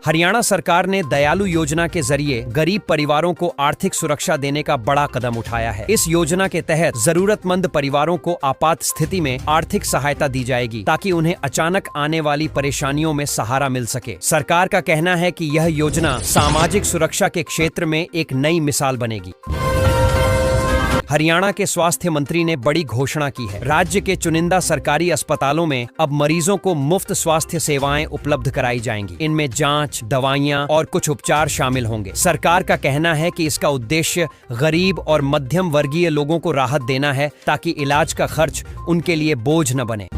हरियाणा सरकार ने दयालु योजना के जरिए गरीब परिवारों को आर्थिक सुरक्षा देने का बड़ा कदम उठाया है। इस योजना के तहत जरूरतमंद परिवारों को आपात स्थिति में आर्थिक सहायता दी जाएगी ताकि उन्हें अचानक आने वाली परेशानियों में सहारा मिल सके। सरकार का कहना है कि यह योजना सामाजिक सुरक्षा के क्षेत्र में एक नई मिसाल बनेगी। हरियाणा के स्वास्थ्य मंत्री ने बड़ी घोषणा की है। राज्य के चुनिंदा सरकारी अस्पतालों में अब मरीजों को मुफ्त स्वास्थ्य सेवाएं उपलब्ध कराई जाएंगी। इनमें जांच, दवाइयां और कुछ उपचार शामिल होंगे। सरकार का कहना है कि इसका उद्देश्य गरीब और मध्यम वर्गीय लोगों को राहत देना है ताकि इलाज का खर्च उनके लिए बोझ न बने।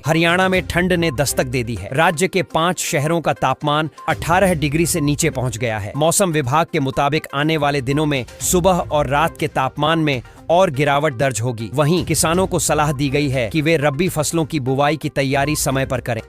हरियाणा में ठंड ने दस्तक दे दी है। राज्य के 5 शहरों का तापमान 18 डिग्री से नीचे पहुंच गया है। मौसम विभाग के मुताबिक आने वाले दिनों में सुबह और रात के तापमान में और गिरावट दर्ज होगी। वहीं किसानों को सलाह दी गई है कि वे रबी फसलों की बुवाई की तैयारी समय पर करें।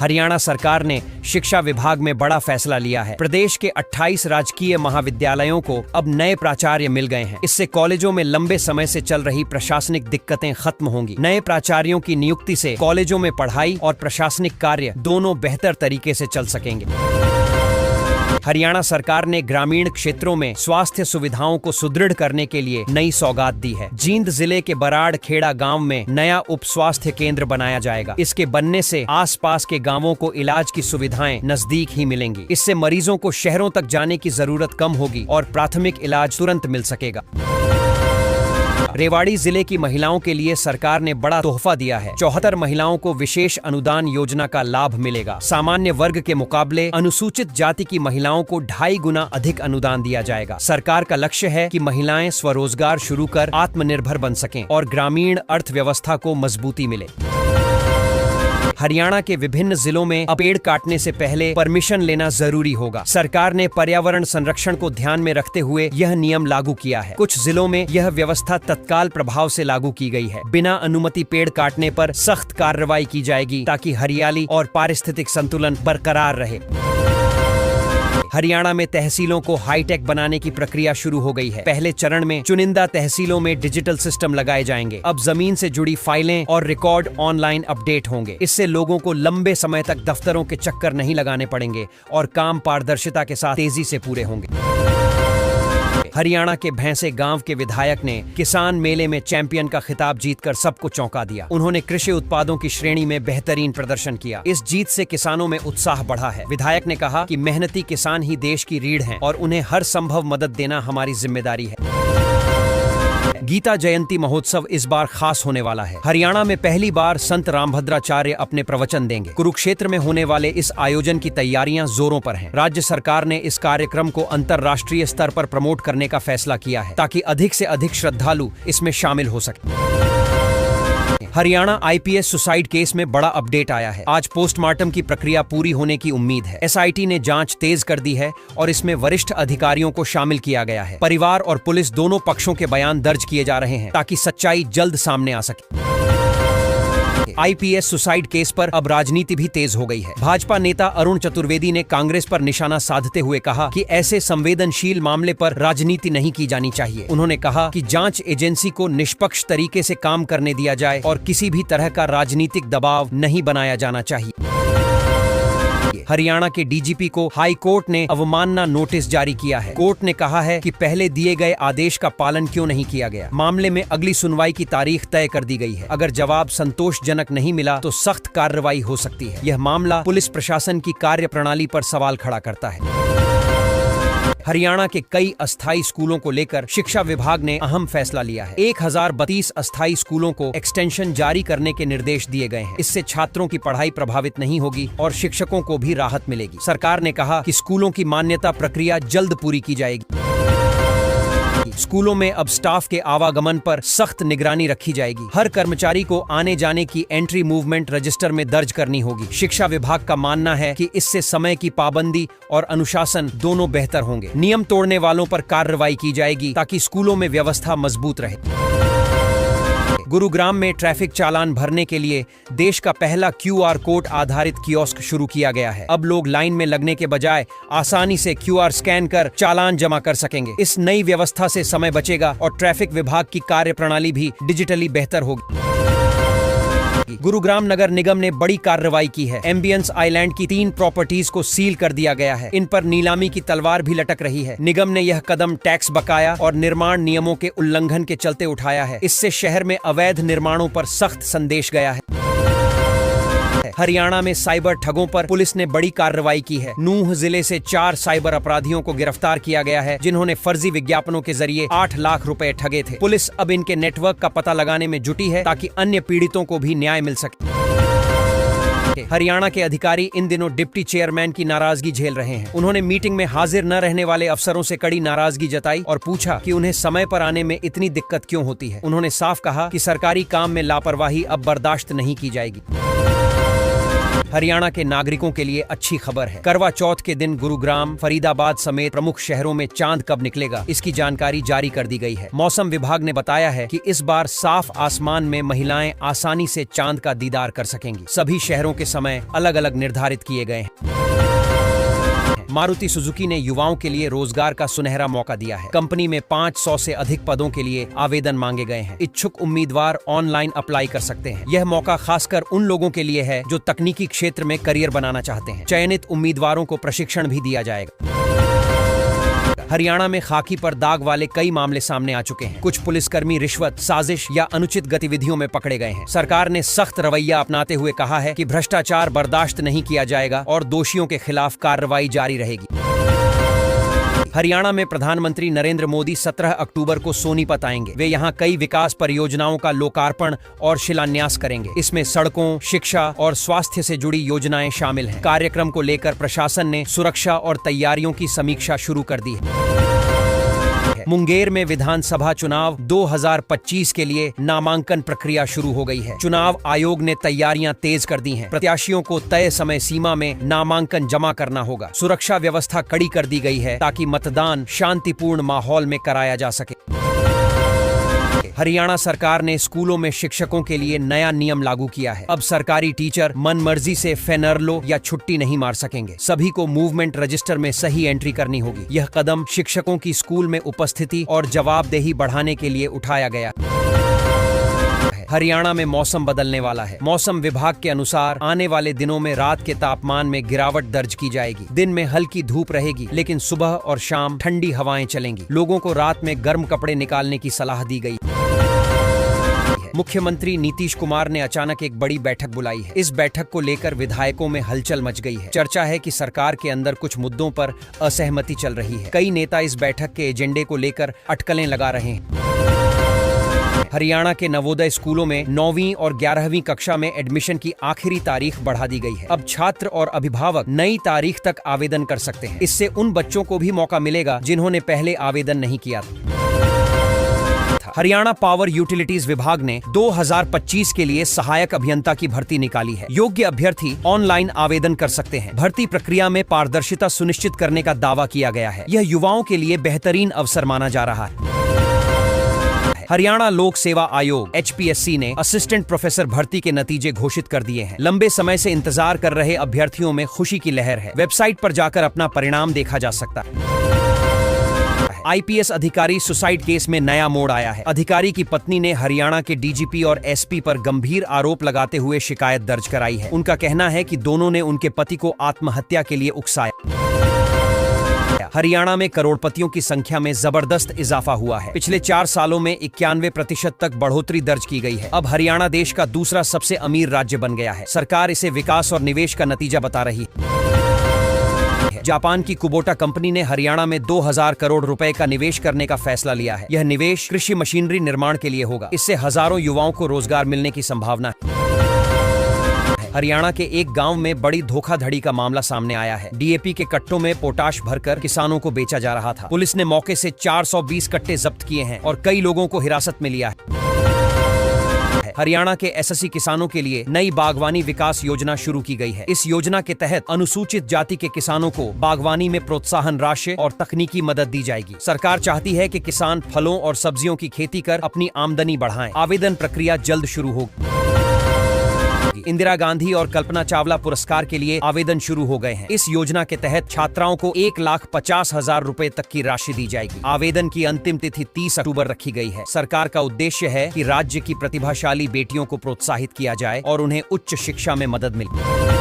हरियाणा सरकार ने शिक्षा विभाग में बड़ा फैसला लिया है। प्रदेश के 28 राजकीय महाविद्यालयों को अब नए प्राचार्य मिल गए हैं। इससे कॉलेजों में लंबे समय से चल रही प्रशासनिक दिक्कतें खत्म होंगी। नए प्राचार्यों की नियुक्ति से कॉलेजों में पढ़ाई और प्रशासनिक कार्य दोनों बेहतर तरीके से चल सकेंगे। हरियाणा सरकार ने ग्रामीण क्षेत्रों में स्वास्थ्य सुविधाओं को सुदृढ़ करने के लिए नई सौगात दी है। जींद जिले के बराड़ खेड़ा गांव में नया उप स्वास्थ्य केंद्र बनाया जाएगा। इसके बनने से आसपास के गांवों को इलाज की सुविधाएं नजदीक ही मिलेंगी। इससे मरीजों को शहरों तक जाने की जरूरत कम होगी और प्राथमिक इलाज तुरंत मिल सकेगा। रेवाड़ी जिले की महिलाओं के लिए सरकार ने बड़ा तोहफा दिया है। 74 महिलाओं को विशेष अनुदान योजना का लाभ मिलेगा। सामान्य वर्ग के मुकाबले अनुसूचित जाति की महिलाओं को 2.5 गुना अधिक अनुदान दिया जाएगा। सरकार का लक्ष्य है कि महिलाएं स्वरोजगार शुरू कर आत्मनिर्भर बन सकें और ग्रामीण अर्थव्यवस्था को मजबूती मिले। हरियाणा के विभिन्न जिलों में अब पेड़ काटने से पहले परमिशन लेना जरूरी होगा। सरकार ने पर्यावरण संरक्षण को ध्यान में रखते हुए यह नियम लागू किया है। कुछ जिलों में यह व्यवस्था तत्काल प्रभाव से लागू की गई है। बिना अनुमति पेड़ काटने पर सख्त कार्रवाई की जाएगी ताकि हरियाली और पारिस्थितिक संतुलन बरकरार रहे। हरियाणा में तहसीलों को हाईटेक बनाने की प्रक्रिया शुरू हो गई है। पहले चरण में चुनिंदा तहसीलों में डिजिटल सिस्टम लगाए जाएंगे। अब जमीन से जुड़ी फाइलें और रिकॉर्ड ऑनलाइन अपडेट होंगे। इससे लोगों को लंबे समय तक दफ्तरों के चक्कर नहीं लगाने पड़ेंगे और काम पारदर्शिता के साथ तेजी से पूरे होंगे। हरियाणा के भैंसे गांव के विधायक ने किसान मेले में चैंपियन का खिताब जीतकर सबको चौंका दिया। उन्होंने कृषि उत्पादों की श्रेणी में बेहतरीन प्रदर्शन किया। इस जीत से किसानों में उत्साह बढ़ा है। विधायक ने कहा कि मेहनती किसान ही देश की रीढ़ हैं और उन्हें हर संभव मदद देना हमारी जिम्मेदारी है। गीता जयंती महोत्सव इस बार खास होने वाला है। हरियाणा में पहली बार संत रामभद्राचार्य अपने प्रवचन देंगे। कुरुक्षेत्र में होने वाले इस आयोजन की तैयारियां जोरों पर हैं। राज्य सरकार ने इस कार्यक्रम को अंतर्राष्ट्रीय स्तर पर प्रमोट करने का फैसला किया है ताकि अधिक से अधिक श्रद्धालु इसमें शामिल हो सके। हरियाणा आईपीएस सुसाइड केस में बड़ा अपडेट आया है। आज पोस्टमार्टम की प्रक्रिया पूरी होने की उम्मीद है। एसआईटी ने जांच तेज कर दी है और इसमें वरिष्ठ अधिकारियों को शामिल किया गया है। परिवार और पुलिस दोनों पक्षों के बयान दर्ज किए जा रहे हैं ताकि सच्चाई जल्द सामने आ सके। आईपीएस सुसाइड केस पर अब राजनीति भी तेज हो गई है। भाजपा नेता अरुण चतुर्वेदी ने कांग्रेस पर निशाना साधते हुए कहा कि ऐसे संवेदनशील मामले पर राजनीति नहीं की जानी चाहिए। उन्होंने कहा कि जांच एजेंसी को निष्पक्ष तरीके से काम करने दिया जाए और किसी भी तरह का राजनीतिक दबाव नहीं बनाया जाना चाहिए। हरियाणा के डीजीपी को हाई कोर्ट ने अवमानना नोटिस जारी किया है। कोर्ट ने कहा है कि पहले दिए गए आदेश का पालन क्यों नहीं किया गया। मामले में अगली सुनवाई की तारीख तय कर दी गई है। अगर जवाब संतोषजनक नहीं मिला तो सख्त कार्रवाई हो सकती है। यह मामला पुलिस प्रशासन की कार्यप्रणाली पर सवाल खड़ा करता है। हरियाणा के कई अस्थायी स्कूलों को लेकर शिक्षा विभाग ने अहम फैसला लिया है। 1032 अस्थायी स्कूलों को एक्सटेंशन जारी करने के निर्देश दिए गए हैं। इससे छात्रों की पढ़ाई प्रभावित नहीं होगी और शिक्षकों को भी राहत मिलेगी। सरकार ने कहा कि स्कूलों की मान्यता प्रक्रिया जल्द पूरी की जाएगी। स्कूलों में अब स्टाफ के आवागमन पर सख्त निगरानी रखी जाएगी। हर कर्मचारी को आने जाने की एंट्री मूवमेंट रजिस्टर में दर्ज करनी होगी। शिक्षा विभाग का मानना है कि इससे समय की पाबंदी और अनुशासन दोनों बेहतर होंगे। नियम तोड़ने वालों पर कार्रवाई की जाएगी ताकि स्कूलों में व्यवस्था मजबूत रहे। गुरुग्राम में ट्रैफिक चालान भरने के लिए देश का पहला क्यूआर कोड आधारित कियोस्क शुरू किया गया है। अब लोग लाइन में लगने के बजाय आसानी से क्यूआर स्कैन कर चालान जमा कर सकेंगे। इस नई व्यवस्था से समय बचेगा और ट्रैफिक विभाग की कार्यप्रणाली भी डिजिटली बेहतर होगी। गुरुग्राम नगर निगम ने बड़ी कार्रवाई की है। एम्बियंस आइलैंड की 3 प्रॉपर्टीज को सील कर दिया गया है। इन पर नीलामी की तलवार भी लटक रही है। निगम ने यह कदम टैक्स बकाया और निर्माण नियमों के उल्लंघन के चलते उठाया है। इससे शहर में अवैध निर्माणों पर सख्त संदेश गया है। हरियाणा में साइबर ठगों पर पुलिस ने बड़ी कार्रवाई की है। नूंह जिले से 4 साइबर अपराधियों को गिरफ्तार किया गया है, जिन्होंने फर्जी विज्ञापनों के जरिए 8 लाख रुपए ठगे थे। पुलिस अब इनके नेटवर्क का पता लगाने में जुटी है, ताकि अन्य पीड़ितों को भी न्याय मिल सके। हरियाणा के अधिकारी इन दिनों डिप्टी चेयरमैन की नाराजगी झेल रहे हैं। उन्होंने मीटिंग में हाजिर न रहने वाले अफसरों से कड़ी नाराजगी जताई और पूछा कि उन्हें समय पर आने में इतनी दिक्कत क्यों होती है। उन्होंने साफ कहा कि सरकारी काम में लापरवाही अब बर्दाश्त नहीं की जाएगी। हरियाणा के नागरिकों के लिए अच्छी खबर है। करवा चौथ के दिन गुरुग्राम, फरीदाबाद समेत प्रमुख शहरों में चांद कब निकलेगा, इसकी जानकारी जारी कर दी गई है। मौसम विभाग ने बताया है कि इस बार साफ आसमान में महिलाएं आसानी से चांद का दीदार कर सकेंगी। सभी शहरों के समय अलग अलग निर्धारित किए गए हैं। मारुति सुजुकी ने युवाओं के लिए रोजगार का सुनहरा मौका दिया है। कंपनी में 500 से अधिक पदों के लिए आवेदन मांगे गए हैं। इच्छुक उम्मीदवार ऑनलाइन अप्लाई कर सकते हैं। यह मौका खासकर उन लोगों के लिए है जो तकनीकी क्षेत्र में करियर बनाना चाहते हैं। चयनित उम्मीदवारों को प्रशिक्षण भी दिया जाएगा। हरियाणा में खाकी पर दाग वाले कई मामले सामने आ चुके हैं। कुछ पुलिसकर्मी रिश्वत, साजिश या अनुचित गतिविधियों में पकड़े गए हैं। सरकार ने सख्त रवैया अपनाते हुए कहा है कि भ्रष्टाचार बर्दाश्त नहीं किया जाएगा और दोषियों के खिलाफ कार्रवाई जारी रहेगी। हरियाणा में प्रधानमंत्री नरेंद्र मोदी 17 अक्टूबर को सोनीपत आएंगे। वे यहां कई विकास परियोजनाओं का लोकार्पण और शिलान्यास करेंगे। इसमें सड़कों, शिक्षा और स्वास्थ्य से जुड़ी योजनाएं शामिल हैं। कार्यक्रम को लेकर प्रशासन ने सुरक्षा और तैयारियों की समीक्षा शुरू कर दी है। मुंगेर में विधानसभा चुनाव 2025 के लिए नामांकन प्रक्रिया शुरू हो गई है। चुनाव आयोग ने तैयारियां तेज कर दी हैं। प्रत्याशियों को तय समय सीमा में नामांकन जमा करना होगा। सुरक्षा व्यवस्था कड़ी कर दी गई है, ताकि मतदान शांतिपूर्ण माहौल में कराया जा सके। हरियाणा सरकार ने स्कूलों में शिक्षकों के लिए नया नियम लागू किया है। अब सरकारी टीचर मनमर्जी से फेनरलो या छुट्टी नहीं मार सकेंगे। सभी को मूवमेंट रजिस्टर में सही एंट्री करनी होगी। यह कदम शिक्षकों की स्कूल में उपस्थिति और जवाबदेही बढ़ाने के लिए उठाया गया। हरियाणा में मौसम बदलने वाला है। मौसम विभाग के अनुसार आने वाले दिनों में रात के तापमान में गिरावट दर्ज की जाएगी। दिन में हल्की धूप रहेगी, लेकिन सुबह और शाम ठंडी हवाएं चलेंगी। लोगों को रात में गर्म कपड़े निकालने की सलाह दी गई। मुख्यमंत्री नीतीश कुमार ने अचानक एक बड़ी बैठक बुलाई है। इस बैठक को लेकर विधायकों में हलचल मच गई है। चर्चा है कि सरकार के अंदर कुछ मुद्दों पर असहमति चल रही है। कई नेता इस बैठक के एजेंडे को लेकर अटकलें लगा रहे हैं। हरियाणा के नवोदय स्कूलों में 9वीं और 11वीं कक्षा में एडमिशन की आखिरी तारीख बढ़ा दी गई है। अब छात्र और अभिभावक नई तारीख तक आवेदन कर सकते हैं। इससे उन बच्चों को भी मौका मिलेगा जिन्होंने पहले आवेदन नहीं किया था। हरियाणा पावर यूटिलिटीज विभाग ने 2025 के लिए सहायक अभियंता की भर्ती निकाली है। योग्य अभ्यर्थी ऑनलाइन आवेदन कर सकते हैं। भर्ती प्रक्रिया में पारदर्शिता सुनिश्चित करने का दावा किया गया है। यह युवाओं के लिए बेहतरीन अवसर माना जा रहा है। हरियाणा लोक सेवा आयोग HPSC ने असिस्टेंट प्रोफेसर भर्ती के नतीजे घोषित कर दिए हैं। लंबे समय से इंतजार कर रहे अभ्यर्थियों में खुशी की लहर है। वेबसाइट पर जाकर अपना परिणाम देखा जा सकता है। IPS अधिकारी सुसाइड केस में नया मोड़ आया है। अधिकारी की पत्नी ने हरियाणा के DGP और SP पर गंभीर आरोप लगाते हुए शिकायत दर्ज कराई है। उनका कहना है कि दोनों ने उनके पति को आत्महत्या के लिए उकसाया। हरियाणा में करोड़पतियों की संख्या में जबरदस्त इजाफा हुआ है। पिछले 4 सालों में 91% तक बढ़ोतरी दर्ज की गई है। अब हरियाणा देश का दूसरा सबसे अमीर राज्य बन गया है। सरकार इसे विकास और निवेश का नतीजा बता रही है। जापान की कुबोटा कंपनी ने हरियाणा में 2000 करोड़ रुपए का निवेश करने का फैसला लिया है। यह निवेश कृषि मशीनरी निर्माण के लिए होगा। इससे हजारों युवाओं को रोजगार मिलने की संभावना है। हरियाणा के एक गांव में बड़ी धोखाधड़ी का मामला सामने आया है। DAP के कट्टों में पोटाश भरकर किसानों को बेचा जा रहा था। पुलिस ने मौके से 420 कट्टे जब्त किए हैं और कई लोगों को हिरासत में लिया है। हरियाणा के SSC किसानों के लिए नई बागवानी विकास योजना शुरू की गई है। इस योजना के तहत अनुसूचित जाति के किसानों को बागवानी में प्रोत्साहन राशि और तकनीकी मदद दी जाएगी। सरकार चाहती है कि किसान फलों और सब्जियों की खेती कर अपनी आमदनी बढ़ाएं। आवेदन प्रक्रिया जल्द शुरू होगी। होगी। इंदिरा गांधी और कल्पना चावला पुरस्कार के लिए आवेदन शुरू हो गए हैं। इस योजना के तहत छात्राओं को 1,50,000 रुपए तक की राशि दी जाएगी। आवेदन की अंतिम तिथि 30 अक्टूबर रखी गई है। सरकार का उद्देश्य है कि राज्य की प्रतिभाशाली बेटियों को प्रोत्साहित किया जाए और उन्हें उच्च शिक्षा में मदद मिले।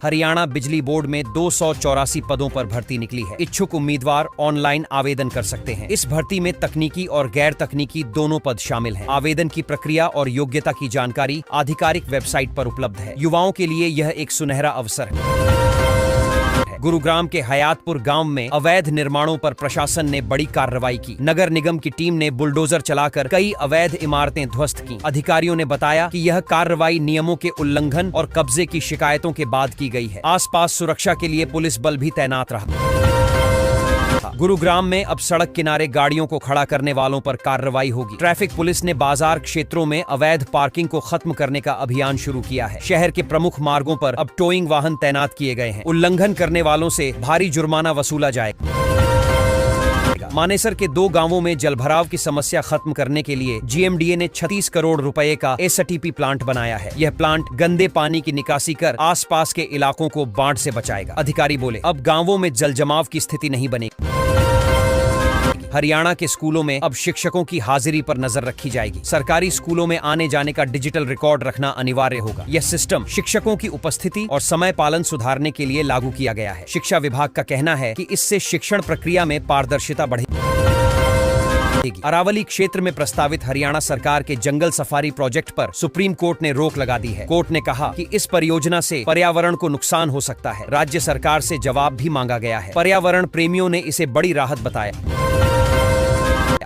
हरियाणा बिजली बोर्ड में 284 पदों पर भर्ती निकली है। इच्छुक उम्मीदवार ऑनलाइन आवेदन कर सकते हैं। इस भर्ती में तकनीकी और गैर तकनीकी दोनों पद शामिल हैं। आवेदन की प्रक्रिया और योग्यता की जानकारी आधिकारिक वेबसाइट पर उपलब्ध है। युवाओं के लिए यह एक सुनहरा अवसर है। गुरुग्राम के हयातपुर गांव में अवैध निर्माणों पर प्रशासन ने बड़ी कार्रवाई की। नगर निगम की टीम ने बुलडोजर चलाकर कई अवैध इमारतें ध्वस्त की। अधिकारियों ने बताया कि यह कार्रवाई नियमों के उल्लंघन और कब्जे की शिकायतों के बाद की गई है। आसपास सुरक्षा के लिए पुलिस बल भी तैनात रहा। गुरुग्राम में अब सड़क किनारे गाड़ियों को खड़ा करने वालों पर कार्रवाई होगी। ट्रैफिक पुलिस ने बाजार क्षेत्रों में अवैध पार्किंग को खत्म करने का अभियान शुरू किया है। शहर के प्रमुख मार्गों पर अब टोइंग वाहन तैनात किए गए हैं। उल्लंघन करने वालों से भारी जुर्माना वसूला जाएगा। मानेसर के 2 गांवों में जलभराव की समस्या खत्म करने के लिए जीएमडीए ने 36 करोड़ रुपए का एसटीपी प्लांट बनाया है। यह प्लांट गंदे पानी की निकासी कर आसपास के इलाकों को बाढ़ से बचाएगा। अधिकारी बोले, अब गांवों में जल जमाव की स्थिति नहीं बनेगी। हरियाणा के स्कूलों में अब शिक्षकों की हाजिरी पर नजर रखी जाएगी। सरकारी स्कूलों में आने जाने का डिजिटल रिकॉर्ड रखना अनिवार्य होगा। यह सिस्टम शिक्षकों की उपस्थिति और समय पालन सुधारने के लिए लागू किया गया है। शिक्षा विभाग का कहना है कि इससे शिक्षण प्रक्रिया में पारदर्शिता बढ़ेगी। अरावली क्षेत्र में प्रस्तावित हरियाणा सरकार के जंगल सफारी प्रोजेक्ट पर सुप्रीम कोर्ट ने रोक लगा दी है। कोर्ट ने कहा कि इस परियोजना से पर्यावरण को नुकसान हो सकता है। राज्य सरकार से जवाब भी मांगा गया है। पर्यावरण प्रेमियों ने इसे बड़ी राहत बताया।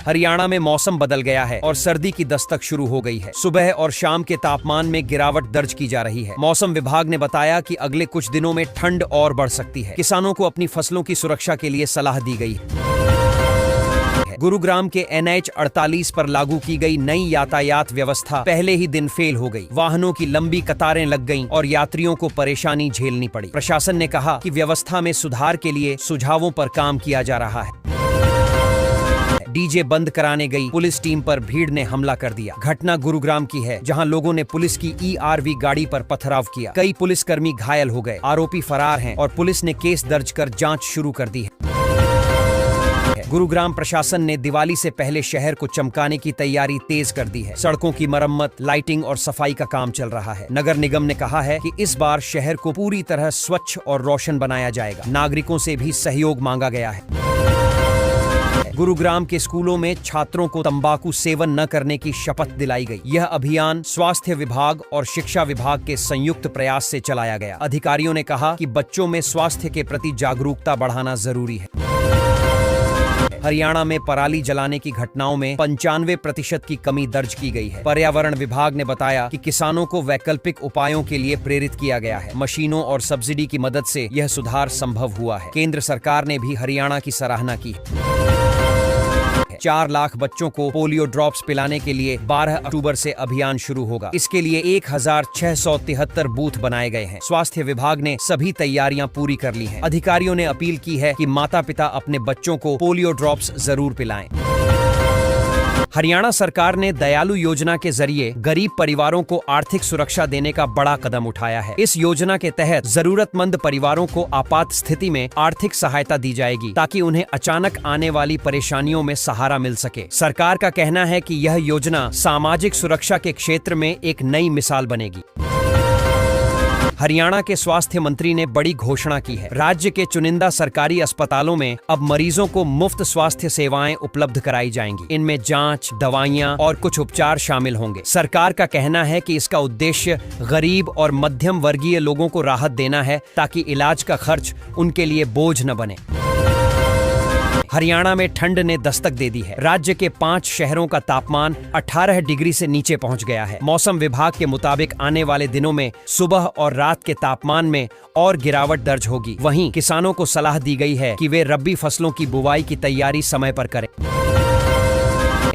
हरियाणा में मौसम बदल गया है और सर्दी की दस्तक शुरू हो गई है। सुबह और शाम के तापमान में गिरावट दर्ज की जा रही है। मौसम विभाग ने बताया कि अगले कुछ दिनों में ठंड और बढ़ सकती है। किसानों को अपनी फसलों की सुरक्षा के लिए सलाह दी गई है। गुरुग्राम के NH 48 पर लागू की गई नई यातायात व्यवस्था पहले ही दिन फेल हो गई। वाहनों की लंबी कतारें लग गईं और यात्रियों को परेशानी झेलनी पड़ी। प्रशासन ने कहा कि व्यवस्था में सुधार के लिए सुझावों पर काम किया जा रहा है। डीजे बंद कराने गई पुलिस टीम पर भीड़ ने हमला कर दिया। घटना गुरुग्राम की है, जहां लोगों ने पुलिस की ERV गाड़ी पर पथराव किया। कई पुलिसकर्मी घायल हो गए। आरोपी फरार हैं और पुलिस ने केस दर्ज कर जांच शुरू कर दी है। गुरुग्राम प्रशासन ने दिवाली से पहले शहर को चमकाने की तैयारी तेज कर दी है। सड़कों की मरम्मत, लाइटिंग और सफाई का काम चल रहा है। नगर निगम ने कहा है कि इस बार शहर को पूरी तरह स्वच्छ और रोशन बनाया जाएगा। नागरिकों से भी सहयोग मांगा गया है। गुरुग्राम के स्कूलों में छात्रों को तंबाकू सेवन न करने की शपथ दिलाई गई। यह अभियान स्वास्थ्य विभाग और शिक्षा विभाग के संयुक्त प्रयास से चलाया गया। अधिकारियों ने कहा कि बच्चों में स्वास्थ्य के प्रति जागरूकता बढ़ाना जरूरी है। हरियाणा में पराली जलाने की घटनाओं में 95% की कमी दर्ज की गई है। पर्यावरण विभाग ने बताया कि किसानों को वैकल्पिक उपायों के लिए प्रेरित किया गया है। मशीनों और सब्सिडी की मदद से यह सुधार संभव हुआ है। केंद्र सरकार ने भी हरियाणा की सराहना की। 4 लाख बच्चों को पोलियो ड्रॉप्स पिलाने के लिए 12 अक्टूबर से अभियान शुरू होगा। इसके लिए 1673 बूथ बनाए गए हैं। स्वास्थ्य विभाग ने सभी तैयारियां पूरी कर ली हैं। अधिकारियों ने अपील की है कि माता पिता अपने बच्चों को पोलियो ड्रॉप्स जरूर पिलाएं। हरियाणा सरकार ने दयालु योजना के जरिए गरीब परिवारों को आर्थिक सुरक्षा देने का बड़ा कदम उठाया है। इस योजना के तहत जरूरतमंद परिवारों को आपात स्थिति में आर्थिक सहायता दी जाएगी, ताकि उन्हें अचानक आने वाली परेशानियों में सहारा मिल सके। सरकार का कहना है कि यह योजना सामाजिक सुरक्षा के क्षेत्र में एक नई मिसाल बनेगी। हरियाणा के स्वास्थ्य मंत्री ने बड़ी घोषणा की है। राज्य के चुनिंदा सरकारी अस्पतालों में अब मरीजों को मुफ्त स्वास्थ्य सेवाएं उपलब्ध कराई जाएंगी। इनमें जांच, दवाइयां और कुछ उपचार शामिल होंगे। सरकार का कहना है कि इसका उद्देश्य गरीब और मध्यम वर्गीय लोगों को राहत देना है, ताकि इलाज का खर्च उनके लिए बोझ न बने। हरियाणा में ठंड ने दस्तक दे दी है। राज्य के 5 शहरों का तापमान 18 डिग्री से नीचे पहुंच गया है। मौसम विभाग के मुताबिक आने वाले दिनों में सुबह और रात के तापमान में और गिरावट दर्ज होगी। वहीं किसानों को सलाह दी गई है कि वे रबी फसलों की बुवाई की तैयारी समय पर करें।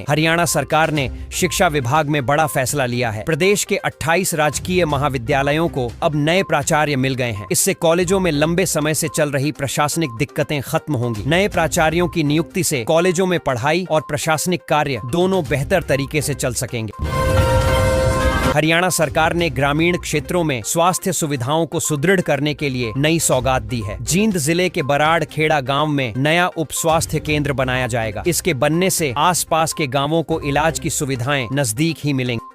हरियाणा सरकार ने शिक्षा विभाग में बड़ा फैसला लिया है। प्रदेश के 28 राजकीय महाविद्यालयों को अब नए प्राचार्य मिल गए हैं। इससे कॉलेजों में लंबे समय से चल रही प्रशासनिक दिक्कतें खत्म होंगी। नए प्राचार्यों की नियुक्ति से कॉलेजों में पढ़ाई और प्रशासनिक कार्य दोनों बेहतर तरीके से चल सकेंगे। हरियाणा सरकार ने ग्रामीण क्षेत्रों में स्वास्थ्य सुविधाओं को सुदृढ़ करने के लिए नई सौगात दी है। जींद जिले के बराड़ खेड़ा गांव में नया उप स्वास्थ्य केंद्र बनाया जाएगा। इसके बनने से आसपास के गांवों को इलाज की सुविधाएं नजदीक ही मिलेंगी।